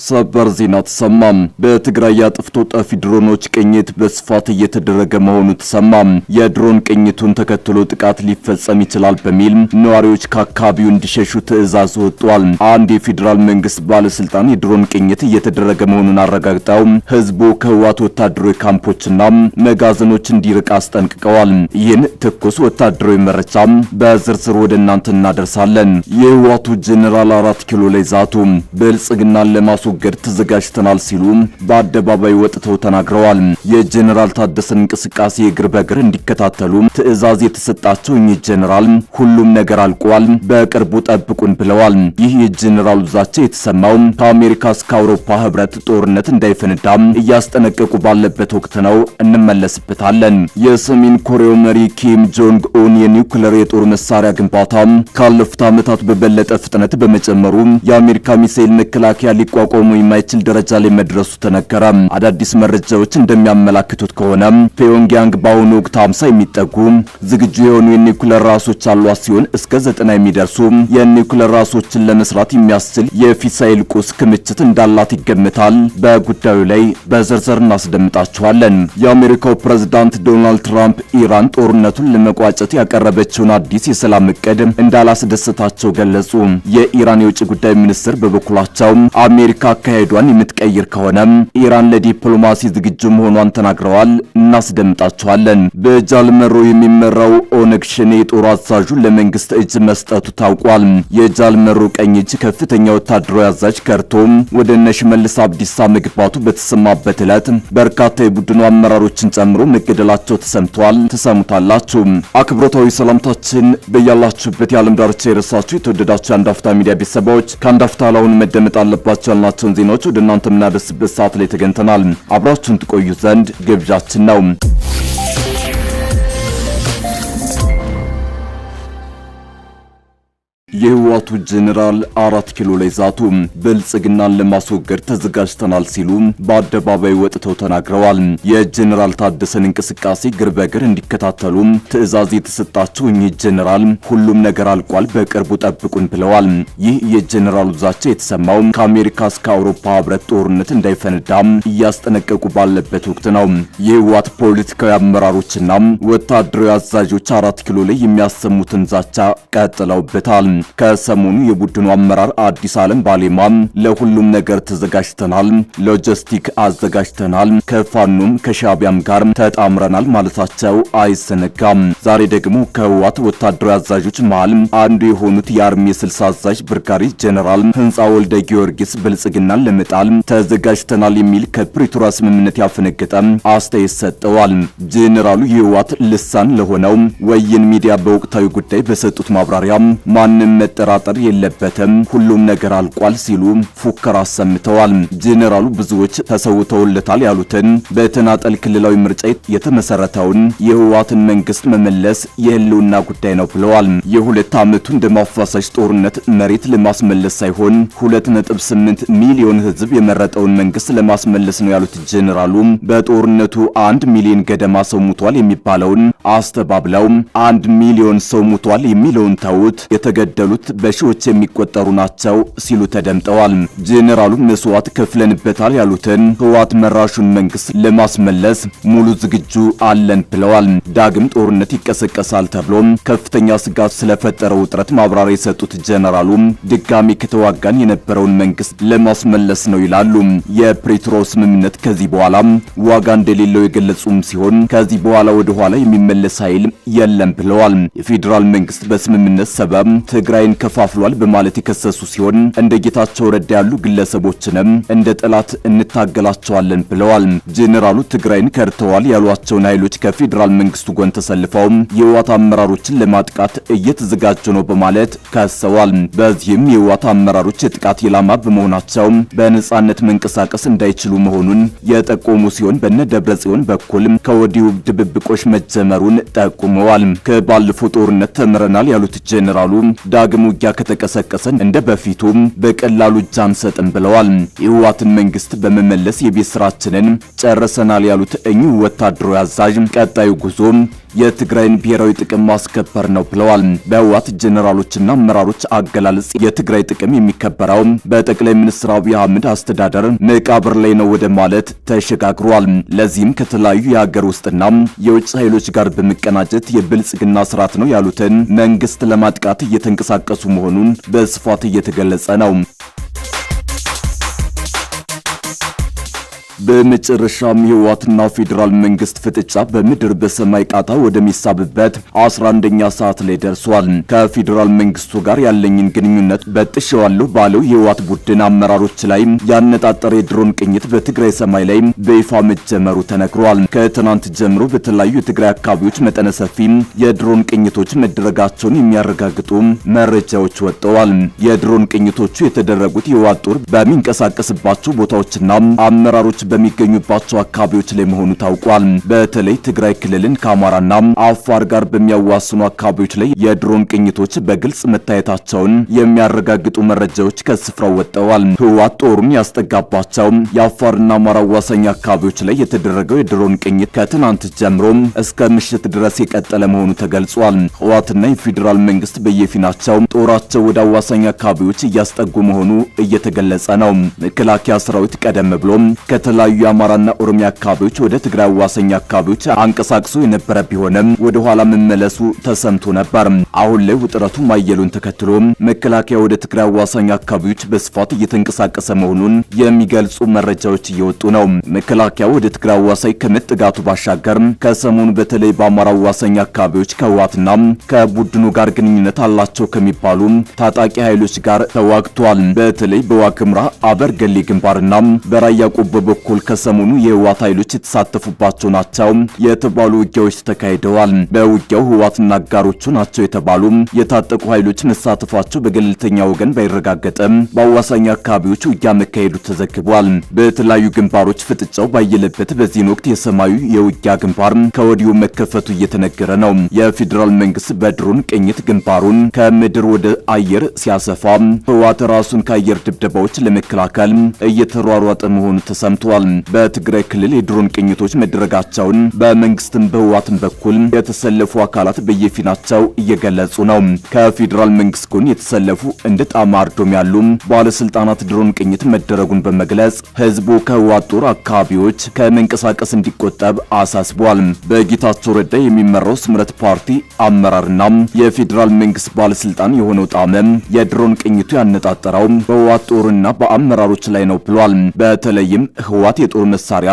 ሰበር ዜና ተሰማ። በትግራይ አጥፍቶ ጠፊ ድሮኖች ቅኝት በስፋት እየተደረገ መሆኑ ተሰማ። የድሮን ቅኝቱን ተከትሎ ጥቃት ሊፈጸም ይችላል በሚል ነዋሪዎች ከአካባቢው እንዲሸሹ ትዕዛዝ ወጥቷል። አንድ የፌዴራል መንግስት ባለስልጣን የድሮን ቅኝት እየተደረገ መሆኑን አረጋግጠው ህዝቡ ከህወሓት ወታደራዊ ካምፖችና መጋዘኖች እንዲርቅ አስጠንቅቀዋል። ይህን ትኩስ ወታደራዊ መረጃ በዝርዝር ወደ እናንተ እናደርሳለን። የህወሓቱ ጄኔራል 4 ኪሎ ላይ ዛቱ። ብልጽግናን ለማስወገድ ተዘጋጅተናል ሲሉ በአደባባይ ወጥተው ተናግረዋል። የጄኔራል ታደሰን እንቅስቃሴ እግር በእግር እንዲከታተሉ ትዕዛዝ የተሰጣቸው እኚህ ጄኔራል ሁሉም ነገር አልቋል፣ በቅርቡ ጠብቁን ብለዋል። ይህ የጄኔራሉ ዛቻ የተሰማው ከአሜሪካ እስከ አውሮፓ ህብረት ጦርነት እንዳይፈነዳ እያስጠነቀቁ ባለበት ወቅት ነው። እንመለስበታለን። የሰሜን ኮሪያው መሪ ኪም ጆንግ ኡን የኒውክሌር የጦር መሳሪያ ግንባታ ካለፉት ዓመታት በበለጠ ፍጥነት በመጨመሩ የአሜሪካ ሚሳኤል መከላከያ ሊቋቋሙ የማይችል ደረጃ ላይ መድረሱ ተነገረ። አዳዲስ መረጃዎች እንደሚያመላክቱት ከሆነ ፒዮንግያንግ በአሁኑ ወቅት 50 የሚጠጉ ዝግጁ የሆኑ የኒውክሌር ራሶች አሏት ሲሆን እስከ 90 የሚደርሱ የኒውክሌር ራሶችን ለመስራት የሚያስችል የፊሳይል ቁስ ክምችት እንዳላት ይገመታል። በጉዳዩ ላይ በዝርዝር እናስደምጣችኋለን። የአሜሪካው ፕሬዝዳንት ዶናልድ ትራምፕ ኢራን ጦርነቱን ለመቋጨት ያቀረበችውን አዲስ የሰላም እቅድ እንዳላስደሰታቸው ገለጹ። የኢራን የውጭ ጉዳይ ሚኒስትር በበኩላቸው አሜሪካ አካሄዷን የምትቀይር ከሆነ ኢራን ለዲፕሎማሲ ዝግጁ መሆኗን ተናግረዋል። እናስደምጣቸዋለን። በጃልመሮ የሚመራው ኦነግ ሸኔ የጦር አዛዡን ለመንግስት እጅ መስጠቱ ታውቋል። የጃልመሮ ቀኝ እጅ ከፍተኛ ወታደራዊ አዛዥ ከርቶ ወደ ሽመልስ አብዲሳ መግባቱ በተሰማበት ዕለት በርካታ የቡድኑ አመራሮችን ጨምሮ መገደላቸው ተሰምቷል። ተሰሙታላችሁ። አክብሮታዊ ሰላምታችን በያላችሁበት የዓለም ዳርቻ የረሳችሁ የተወደዳችሁ የአንዳፍታ ሚዲያ ቤተሰቦች ከአንዳፍታ ላሁን መደመጥ አለባቸው ያልናቸውን ዜናዎች ወደ እናንተ የምናደርስበት ሰዓት ላይ ተገኝተናል። አብራችሁን ትቆዩ ዘንድ ግብዣችን ነው። የህወሓቱ ጄኔራል 4 ኪሎ ላይ ዛቱ። ብልጽግናን ለማስወገድ ተዘጋጅተናል ሲሉ በአደባባይ ወጥተው ተናግረዋል። የጄኔራል ታደሰን እንቅስቃሴ እግር በእግር እንዲከታተሉ ትዕዛዝ የተሰጣቸው እኚህ ጄኔራል ሁሉም ነገር አልቋል፣ በቅርቡ ጠብቁን ብለዋል። ይህ የጄኔራሉ ዛቻ የተሰማው ከአሜሪካ እስከ አውሮፓ ህብረት ጦርነት እንዳይፈነዳ እያስጠነቀቁ ባለበት ወቅት ነው። የህወሓት ፖለቲካዊ አመራሮችና ወታደራዊ አዛዦች 4 ኪሎ ላይ የሚያሰሙትን ዛቻ ቀጥለውበታል። ከሰሞኑ የቡድኑ አመራር አዲስ ዓለም ባሌማ ለሁሉም ነገር ተዘጋጅተናል፣ ሎጂስቲክ አዘጋጅተናል፣ ከፋኖም ከሻቢያም ጋር ተጣምረናል ማለታቸው አይዘነጋም። ዛሬ ደግሞ ከህወሓት ወታደራዊ አዛዦች መሃል አንዱ የሆኑት የአርሚ 60 አዛዥ ብርጋዴር ጄኔራል ህንጻ ወልደ ጊዮርጊስ ብልጽግናን ለመጣል ተዘጋጅተናል የሚል ከፕሪቶሪያ ስምምነት ያፈነገጠ አስተያየት ሰጥተዋል። ጄኔራሉ የህወሓት ልሳን ለሆነው ወይን ሚዲያ በወቅታዊ ጉዳይ በሰጡት ማብራሪያ ማንም መጠራጠር የለበትም፣ ሁሉም ነገር አልቋል ሲሉ ፉከራ አሰምተዋል። ጄኔራሉ ብዙዎች ተሰውተውለታል ያሉትን በተናጠል ክልላዊ ምርጫ የተመሰረተውን የህወሓትን መንግስት መመለስ የህልውና ጉዳይ ነው ብለዋል። የ2 ዓመቱን ደም አፋሳሽ ጦርነት መሬት ለማስመለስ ሳይሆን 2.8 ሚሊዮን ህዝብ የመረጠውን መንግስት ለማስመለስ ነው ያሉት ጄኔራሉ በጦርነቱ 1 ሚሊዮን ገደማ ሰው ሙቷል የሚባለውን አስተባብለው 1 ሚሊዮን ሰው ሙቷል የሚለውን ተውት፣ የተገደሉት በሺዎች የሚቆጠሩ ናቸው ሲሉ ተደምጠዋል። ጄኔራሉ መስዋዕት ከፍለንበታል ያሉትን ህወሓት መራሹን መንግስት ለማስመለስ ሙሉ ዝግጁ አለን ብለዋል። ዳግም ጦርነት ይቀሰቀሳል ተብሎ ከፍተኛ ስጋት ስለፈጠረው ውጥረት ማብራሪያ የሰጡት ጄኔራሉ ድጋሚ ከተዋጋን የነበረውን መንግስት ለማስመለስ ነው ይላሉ። የፕሪቶሪያው ስምምነት ከዚህ በኋላ ዋጋ እንደሌለው የገለጹም ሲሆን ከዚህ በኋላ ወደ ኋላ የሚመለስ ኃይል የለም ብለዋል። የፌዴራል መንግስት በስምምነት ሰበብ ትግራይን ከፋፍሏል በማለት የከሰሱ ሲሆን እንደ ጌታቸው ረዳ ያሉ ግለሰቦችንም እንደ ጠላት እንታገላቸዋለን ብለዋል። ጄኔራሉ ትግራይን ከርተዋል ያሏቸውን ኃይሎች ከፌዴራል መንግስቱ ጎን ተሰልፈው የህወሓት አመራሮችን ለማጥቃት እየተዘጋጁ ነው በማለት ከሰዋል። በዚህም የህወሓት አመራሮች የጥቃት ኢላማ በመሆናቸው በነጻነት መንቀሳቀስ እንዳይችሉ መሆኑን የጠቆሙ ሲሆን በነ ደብረጽዮን በኩል ከወዲሁ ድብብቆሽ መጀመሩን ጠቁመዋል። ከባለፈው ጦርነት ተምረናል ያሉት ጄኔራሉ ዳግም ውጊያ ከተቀሰቀሰ እንደ በፊቱ በቀላሉ እጅ አንሰጥም ብለዋል። የህወሓትን መንግስት በመመለስ የቤት ስራችንን ጨርሰናል ያሉት እኚሁ ወታደራዊ አዛዥ ቀጣዩ ጉዞ የትግራይን ብሔራዊ ጥቅም ማስከበር ነው ብለዋል። በህወሓት ጄኔራሎችና አመራሮች አገላለጽ የትግራይ ጥቅም የሚከበረው በጠቅላይ ሚኒስትር አብይ አህመድ አስተዳደር መቃብር ላይ ነው ወደ ማለት ተሸጋግሯል። ለዚህም ከተለያዩ የሀገር ውስጥና የውጭ ኃይሎች ጋር በመቀናጀት የብልጽግና ስርዓት ነው ያሉትን መንግስት ለማጥቃት እየተንቀሳቀሱ መሆኑን በስፋት እየተገለጸ ነው። በመጨረሻም የህወሓትና ፌዴራል መንግስት ፍጥጫ በምድር በሰማይ ቃታ ወደሚሳብበት 11ኛ ሰዓት ላይ ደርሷል። ከፌዴራል መንግስቱ ጋር ያለኝን ግንኙነት በጥሼዋለሁ ባለው የህወሓት ቡድን አመራሮች ላይ ያነጣጠረ የድሮን ቅኝት በትግራይ ሰማይ ላይ በይፋ መጀመሩ ተነግሯል። ከትናንት ጀምሮ በተለያዩ የትግራይ አካባቢዎች መጠነ ሰፊ የድሮን ቅኝቶች መደረጋቸውን የሚያረጋግጡ መረጃዎች ወጥተዋል። የድሮን ቅኝቶቹ የተደረጉት የህወሓት ጦር በሚንቀሳቀስባቸው ቦታዎችና አመራሮች በሚገኙባቸው አካባቢዎች ላይ መሆኑ ታውቋል። በተለይ ትግራይ ክልልን ከአማራና አፋር ጋር በሚያዋስኑ አካባቢዎች ላይ የድሮን ቅኝቶች በግልጽ መታየታቸውን የሚያረጋግጡ መረጃዎች ከስፍራው ወጥተዋል። ህወሓት ጦሩን ያስጠጋባቸው የአፋርና አማራ አዋሳኝ አካባቢዎች ላይ የተደረገው የድሮን ቅኝት ከትናንት ጀምሮ እስከ ምሽት ድረስ የቀጠለ መሆኑ ተገልጿል። ህወሓትና የፌዴራል መንግስት በየፊናቸው ጦራቸው ወደ አዋሳኝ አካባቢዎች እያስጠጉ መሆኑ እየተገለጸ ነው። መከላከያ ሰራዊት ቀደም ብሎ ከተለያዩ የአማራና ኦሮሚያ አካባቢዎች ወደ ትግራይ አዋሳኝ አካባቢዎች አንቀሳቅሶ የነበረ ቢሆንም ወደ ኋላ መመለሱ ተሰምቶ ነበር። አሁን ላይ ውጥረቱ ማየሉን ተከትሎ መከላከያ ወደ ትግራይ አዋሳኝ አካባቢዎች በስፋት እየተንቀሳቀሰ መሆኑን የሚገልጹ መረጃዎች እየወጡ ነው። መከላከያ ወደ ትግራይ አዋሳኝ ከመጠጋቱ ባሻገር ከሰሞኑ በተለይ በአማራ አዋሳኝ አካባቢዎች ከህወሓትና ከቡድኑ ጋር ግንኙነት አላቸው ከሚባሉ ታጣቂ ኃይሎች ጋር ተዋግቷል። በተለይ በዋግምራ አበርገሌ ግንባርና በራያ ቆቦ በኩል ከሰሞኑ የህወሓት ኃይሎች የተሳተፉባቸው ናቸው የተባሉ ውጊያዎች ተካሂደዋል። በውጊያው ህወሓትና አጋሮቹ ናቸው የተባሉ የታጠቁ ኃይሎች መሳተፋቸው በገለልተኛ ወገን ባይረጋገጥም በአዋሳኝ አካባቢዎች ውጊያ መካሄዱ ተዘግቧል። በተለያዩ ግንባሮች ፍጥጫው ባየለበት በዚህን ወቅት የሰማዩ የውጊያ ግንባር ከወዲሁ መከፈቱ እየተነገረ ነው። የፌዴራል መንግስት በድሮን ቅኝት ግንባሩን ከምድር ወደ አየር ሲያሰፋ ህወሓት ራሱን ከአየር ድብደባዎች ለመከላከል እየተሯሯጠ መሆኑ ተሰምቷል። በትግራይ ክልል የድሮን ቅኝቶች መደረጋቸውን በመንግስትም በህወሓትም በኩል የተሰለፉ አካላት በየፊናቸው እየገለጹ ነው። ከፌዴራል መንግስት ጎን የተሰለፉ እንደ ጣማ አርዶም ያሉ ባለስልጣናት ድሮን ቅኝት መደረጉን በመግለጽ ህዝቡ ከህወሓት ጦር አካባቢዎች ከመንቀሳቀስ እንዲቆጠብ አሳስቧል። በጌታቸው ረዳ የሚመራው ስምረት ፓርቲ አመራርና የፌዴራል መንግስት ባለስልጣን የሆነው ጣመ የድሮን ቅኝቱ ያነጣጠረው በህወሓት ጦርና በአመራሮች ላይ ነው ብሏል። በተለይም ህወሓት የጦር መሳሪያ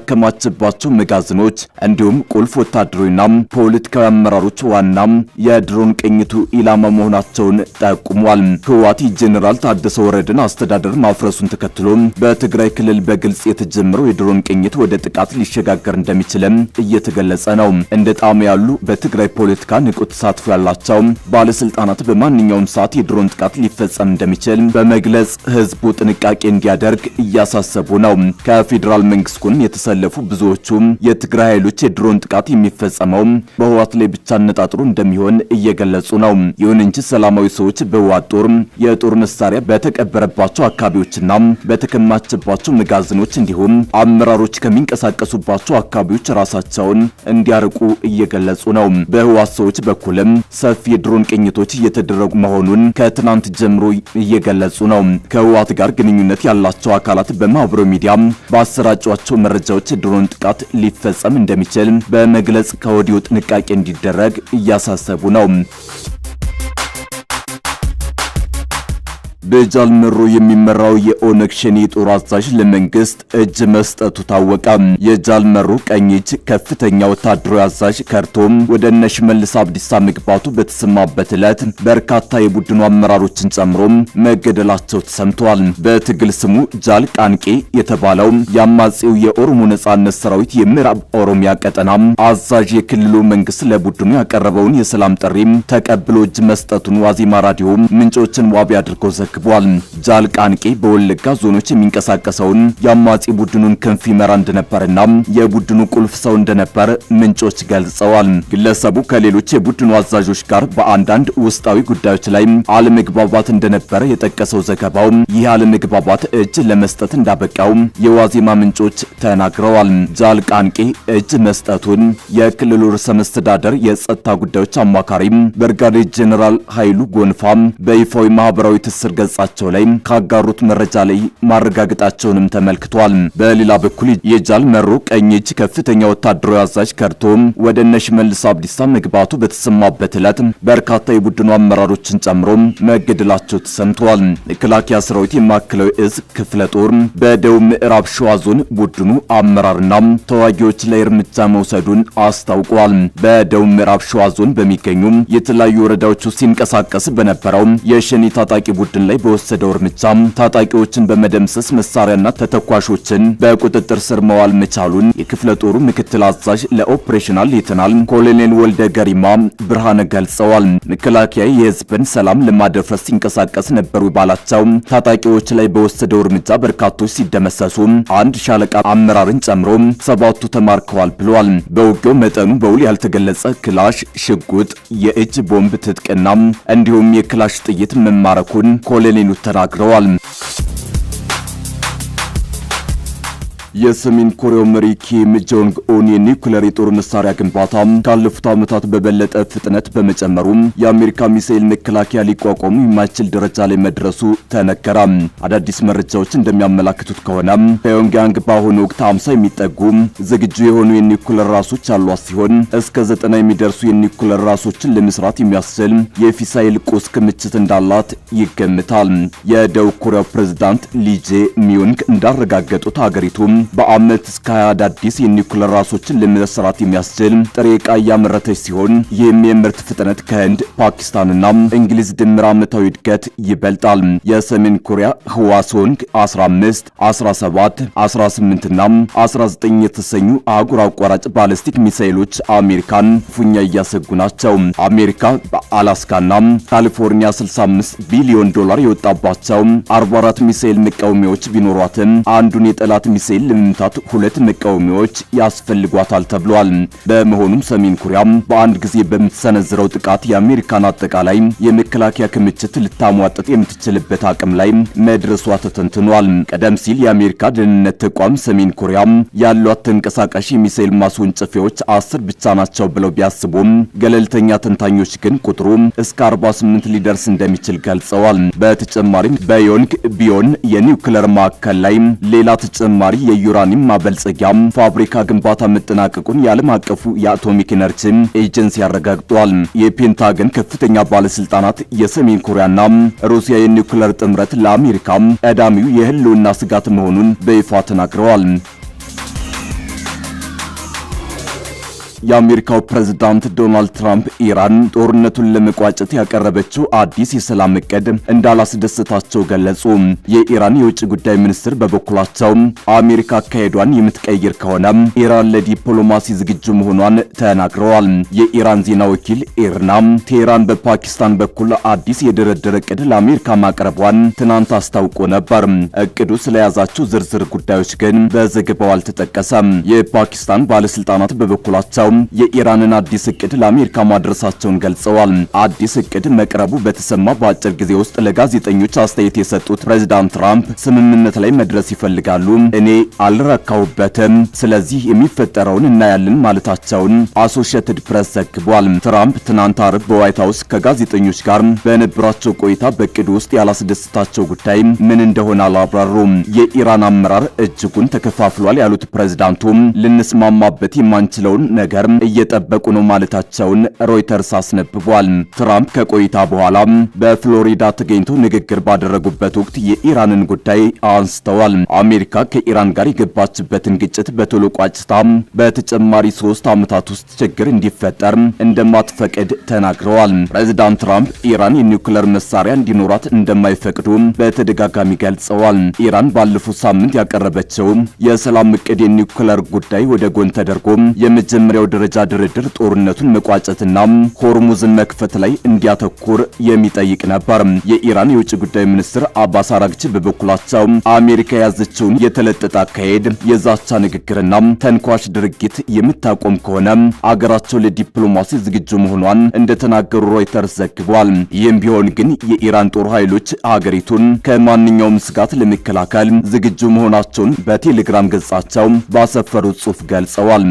ያከማቸባቸው መጋዘኖች እንዲሁም ቁልፍ ወታደራዊና ፖለቲካዊ አመራሮች ዋና የድሮን ቅኝቱ ኢላማ መሆናቸውን ጠቁሟል። ህወሓት ጄኔራል ታደሰ ወረደን አስተዳደር ማፍረሱን ተከትሎ በትግራይ ክልል በግልጽ የተጀመረው የድሮን ቅኝት ወደ ጥቃት ሊሸጋገር እንደሚችልም እየተገለጸ ነው። እንደ ጣም ያሉ በትግራይ ፖለቲካ ንቁ ተሳትፎ ያላቸው ባለስልጣናት በማንኛውም ሰዓት የድሮን ጥቃት ሊፈጸም እንደሚችል በመግለጽ ህዝቡ ጥንቃቄ እንዲያደርግ እያሳሰቡ ነው። ከፌዴራል መንግስት ጎን የተሰለፉ ብዙዎቹ የትግራይ ኃይሎች የድሮን ጥቃት የሚፈጸመው በህወሓት ላይ ብቻ አነጣጥሮ እንደሚሆን እየገለጹ ነው። ይሁን እንጂ ሰላማዊ ሰዎች በህወሓት ጦር የጦር መሳሪያ በተቀበረባቸው አካባቢዎችና በተከማቸባቸው መጋዘኖች እንዲሁም አመራሮች ከሚንቀሳቀሱባቸው አካባቢዎች ራሳቸውን እንዲያርቁ እየገለጹ ነው። በህወሓት ሰዎች በኩልም ሰፊ የድሮን ቅኝቶች እየተደረጉ መሆኑን ከትናንት ጀምሮ እየገለጹ ነው። ከህወሓት ጋር ግንኙነት ያላቸው አካላት በማህበራዊ ሚዲያ ባሰራጯቸው መረጃዎች ድሮን ጥቃት ሊፈጸም እንደሚችል በመግለጽ ከወዲሁ ጥንቃቄ እንዲደረግ እያሳሰቡ ነው። በጃልመሮ የሚመራው የኦነግ ሸኔ ጦር አዛዥ ለመንግስት እጅ መስጠቱ ታወቀ። የጃልመሮ ቀኝ እጅ ከፍተኛ ወታደራዊ አዛዥ ከርቶም ወደ እነ ሽመልስ አብዲሳ መግባቱ በተሰማበት ዕለት በርካታ የቡድኑ አመራሮችን ጨምሮ መገደላቸው ተሰምቷል። በትግል ስሙ ጃል ቃንቄ የተባለው የአማጺው የኦሮሞ ነጻነት ሰራዊት የምዕራብ ኦሮሚያ ቀጠና አዛዥ የክልሉ መንግስት ለቡድኑ ያቀረበውን የሰላም ጥሪ ተቀብሎ እጅ መስጠቱን ዋዜማ ራዲዮ ምንጮችን ዋቢ አድርጎ ዘግቧል። ጃል ቃንቄ በወለጋ ዞኖች የሚንቀሳቀሰውን የአማጺ ቡድኑን ክንፍ ይመራ እንደነበርና የቡድኑ ቁልፍ ሰው እንደነበር ምንጮች ገልጸዋል። ግለሰቡ ከሌሎች የቡድኑ አዛዦች ጋር በአንዳንድ ውስጣዊ ጉዳዮች ላይ አለመግባባት እንደነበረ የጠቀሰው ዘገባው ይህ አለመግባባት እጅ ለመስጠት እንዳበቃው የዋዜማ ምንጮች ተናግረዋል። ጃል ቃንቄ እጅ መስጠቱን የክልሉ ርዕሰ መስተዳደር የጸጥታ ጉዳዮች አማካሪ ብርጋዴር ጄኔራል ኃይሉ ጎንፋ በይፋዊ ማህበራዊ ትስስር ገጻቸው ላይ ካጋሩት መረጃ ላይ ማረጋገጣቸውንም ተመልክቷል። በሌላ በኩል የጃል መሮ ቀኝ እጅ ከፍተኛ ወታደራዊ አዛዥ ከርቶ ወደ ሽመልስ አብዲሳ መግባቱ በተሰማበት ዕለት በርካታ የቡድኑ አመራሮችን ጨምሮ መገደላቸው ተሰምቷል። መከላከያ ሰራዊት የማዕከላዊ እዝ ክፍለ ጦር በደቡብ ምዕራብ ሸዋ ዞን ቡድኑ አመራርና ተዋጊዎች ላይ እርምጃ መውሰዱን አስታውቋል። በደቡብ ምዕራብ ሸዋ ዞን በሚገኙ የተለያዩ ወረዳዎች ውስጥ ሲንቀሳቀስ በነበረው የሸኔ ታጣቂ ቡድን ላይ በወሰደው እርምጃ ታጣቂዎችን በመደምሰስ መሳሪያና ተተኳሾችን በቁጥጥር ስር መዋል መቻሉን የክፍለ ጦሩ ምክትል አዛዥ ለኦፕሬሽናል ሌተናል ኮሎኔል ወልደ ገሪማ ብርሃነ ገልጸዋል። መከላከያ የህዝብን ሰላም ለማደፍረስ ሲንቀሳቀስ ነበሩ ባላቸው ታጣቂዎች ላይ በወሰደው እርምጃ በርካቶች ሲደመሰሱ አንድ ሻለቃ አመራርን ጨምሮ 7ቱ ተማርከዋል ብለዋል። በውጊያው መጠኑ በውል ያልተገለጸ ክላሽ፣ ሽጉጥ፣ የእጅ ቦምብ ትጥቅና እንዲሁም የክላሽ ጥይት መማረኩን ኮሎኔሉ ተናግረዋል። የሰሜን ኮሪያው መሪ ኪም ጆንግ ኡን የኒውክሌር የጦር መሳሪያ ግንባታ ካለፉት ዓመታት በበለጠ ፍጥነት በመጨመሩ የአሜሪካ ሚሳኤል መከላከያ ሊቋቋሙ የማይችል ደረጃ ላይ መድረሱ ተነገረ። አዳዲስ መረጃዎች እንደሚያመላክቱት ከሆነ ፒዮንግያንግ በአሁኑ ወቅት 50 የሚጠጉ ዝግጁ የሆኑ የኒውክሌር ራሶች ያሏት ሲሆን እስከ 90 የሚደርሱ የኒውክሌር ራሶችን ለመስራት የሚያስችል የፊሳይል ቁስ ክምችት እንዳላት ይገምታል። የደቡብ ኮሪያው ፕሬዝዳንት ሊጄ ሚዩንግ እንዳረጋገጡት ሀገሪቱ በአመት እስከ 20 አዳዲስ የኒውክሌር ራሶችን ለመስራት የሚያስችል ጥሬ ዕቃ እያመረተች ሲሆን ይህም የምርት ፍጥነት ከህንድ፣ ፓኪስታንና እንግሊዝ ድምር ዓመታዊ እድገት ይበልጣል። የሰሜን ኮሪያ ህዋሶንግ 15፣ 17፣ 18 እና 19 የተሰኙ አህጉር አቋራጭ ባሊስቲክ ሚሳኤሎች አሜሪካን ክፉኛ እያሰጉ ናቸው። አሜሪካ በአላስካና ካሊፎርኒያ 65 ቢሊዮን ዶላር የወጣባቸው 44 ሚሳኤል መቃወሚያዎች ቢኖሯትም አንዱን የጠላት ሚሳኤል ለመምታት 2 መቃወሚያዎች ያስፈልጓታል ተብሏል። በመሆኑም ሰሜን ኮሪያ በአንድ ጊዜ በምትሰነዝረው ጥቃት የአሜሪካን አጠቃላይ የመከላከያ ክምችት ልታሟጠጥ የምትችልበት አቅም ላይ መድረሷ ተተንትኗል። ቀደም ሲል የአሜሪካ ደህንነት ተቋም ሰሜን ኮሪያ ያሏት ተንቀሳቃሽ የሚሳኤል ማስወንጨፊያዎች 10 ብቻ ናቸው ብለው ቢያስቡም ገለልተኛ ተንታኞች ግን ቁጥሩ እስከ 48 ሊደርስ እንደሚችል ገልጸዋል። በተጨማሪም በዮንግ ቢዮን የኒውክሌር ማዕከል ላይ ሌላ ተጨማሪ የዩራኒየም ማበልጸጊያ ፋብሪካ ግንባታ መጠናቀቁን የዓለም አቀፉ የአቶሚክ ኤነርጂ ኤጀንሲ ያረጋግጧል። የፔንታገን ከፍተኛ ባለስልጣናት የሰሜን ኮሪያና ሩሲያ የኒውክሌር ጥምረት ለአሜሪካ ቀዳሚው የህልውና ስጋት መሆኑን በይፋ ተናግረዋል። የአሜሪካው ፕሬዝዳንት ዶናልድ ትራምፕ ኢራን ጦርነቱን ለመቋጨት ያቀረበችው አዲስ የሰላም እቅድ እንዳላስደሰታቸው ገለጹ። የኢራን የውጭ ጉዳይ ሚኒስትር በበኩላቸው አሜሪካ አካሄዷን የምትቀይር ከሆነ ኢራን ለዲፕሎማሲ ዝግጁ መሆኗን ተናግረዋል። የኢራን ዜና ወኪል ኢርና ቴህራን በፓኪስታን በኩል አዲስ የድርድር እቅድ ለአሜሪካ ማቅረቧን ትናንት አስታውቆ ነበር። እቅዱ ስለያዛቸው ዝርዝር ጉዳዮች ግን በዘገባው አልተጠቀሰም። የፓኪስታን ባለስልጣናት በበኩላቸው የኢራንን አዲስ እቅድ ለአሜሪካ ማድረሳቸውን ገልጸዋል። አዲስ እቅድ መቅረቡ በተሰማ በአጭር ጊዜ ውስጥ ለጋዜጠኞች አስተያየት የሰጡት ፕሬዝዳንት ትራምፕ ስምምነት ላይ መድረስ ይፈልጋሉ፣ እኔ አልረካውበትም፣ ስለዚህ የሚፈጠረውን እናያለን ማለታቸውን አሶሺየትድ ፕሬስ ዘግቧል። ትራምፕ ትናንት አርብ በዋይት ሃውስ ከጋዜጠኞች ጋር በነበራቸው ቆይታ በእቅዱ ውስጥ ያላስደስታቸው ጉዳይ ምን እንደሆነ አላብራሩም። የኢራን አመራር እጅጉን ተከፋፍሏል ያሉት ፕሬዝዳንቱ ልንስማማበት የማንችለውን ነገር እየጠበቁ ነው ማለታቸውን ሮይተርስ አስነብቧል። ትራምፕ ከቆይታ በኋላ በፍሎሪዳ ተገኝተው ንግግር ባደረጉበት ወቅት የኢራንን ጉዳይ አንስተዋል። አሜሪካ ከኢራን ጋር የገባችበትን ግጭት በቶሎ ቋጭታ በተጨማሪ 3 ዓመታት ውስጥ ችግር እንዲፈጠር እንደማትፈቅድ ተናግረዋል። ፕሬዝዳንት ትራምፕ ኢራን የኒውክሌር መሳሪያ እንዲኖራት እንደማይፈቅዱ በተደጋጋሚ ገልጸዋል። ኢራን ባለፉት ሳምንት ያቀረበችው የሰላም እቅድ የኒውክሌር ጉዳይ ወደ ጎን ተደርጎ የመጀመሪያው ደረጃ ድርድር ጦርነቱን መቋጨትና ሆርሙዝን መክፈት ላይ እንዲያተኩር የሚጠይቅ ነበር። የኢራን የውጭ ጉዳይ ሚኒስትር አባስ አራግቺ በበኩላቸው አሜሪካ የያዘችውን የተለጠጠ አካሄድ፣ የዛቻ ንግግርና ተንኳሽ ድርጊት የምታቆም ከሆነ አገራቸው ለዲፕሎማሲ ዝግጁ መሆኗን እንደተናገሩ ሮይተርስ ዘግቧል። ይህም ቢሆን ግን የኢራን ጦር ኃይሎች ሀገሪቱን ከማንኛውም ስጋት ለመከላከል ዝግጁ መሆናቸውን በቴሌግራም ገጻቸው ባሰፈሩት ጽሑፍ ገልጸዋል።